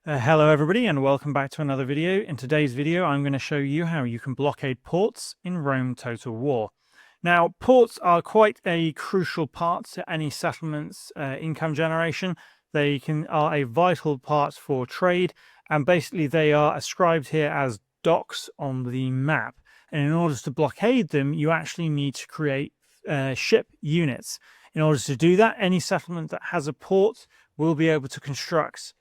Hello everybody and welcome back to another video. In today's video I'm going to show you how you can blockade ports in Rome Total War. Now ports are quite a crucial part to any settlement's income generation. They are a vital part for trade, and basically they are ascribed here as docks on the map. And in order to blockade them you actually need to create ship units. In order to do that, any settlement that has a port will be able to construct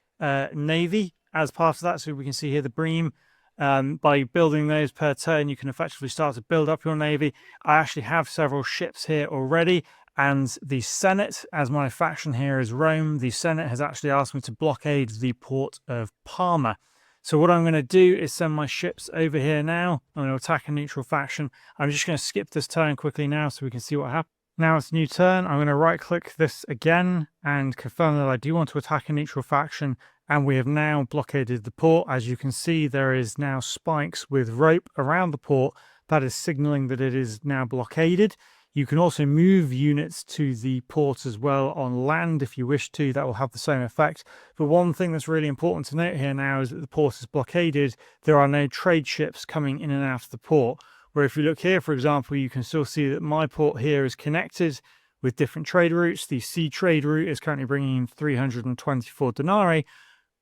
navy as part of that. So we can see here the bream. By building those per turn, you can effectively start to build up your navy. I actually have several ships here already, and the Senate, as my faction here is Rome, the Senate has actually asked me to blockade the port of Parma. So what I'm going to do is send my ships over here now. I'm going to attack a neutral faction. I'm just going to skip this turn quickly now so we can see what happens. Now it's a new turn. I'm going to right click this again and confirm that I do want to attack a neutral faction, and we have now blockaded the port. As you can see, there is now spikes with rope around the port. That is signaling that it is now blockaded. You can also move units to the port as well on land if you wish to. That will have the same effect. But one thing that's really important to note here now is that the port is blockaded. There are no trade ships coming in and out of the port. Where if you look here, for example, you can still see that my port here is connected with different trade routes. The sea trade route is currently bringing in 324 denarii.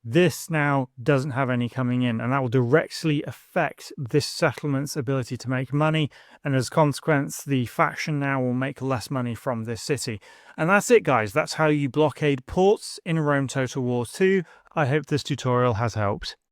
This now doesn't have any coming in, and that will directly affect this settlement's ability to make money. And as a consequence, the faction now will make less money from this city. And that's it, guys. That's how you blockade ports in Rome Total War 2. I hope this tutorial has helped.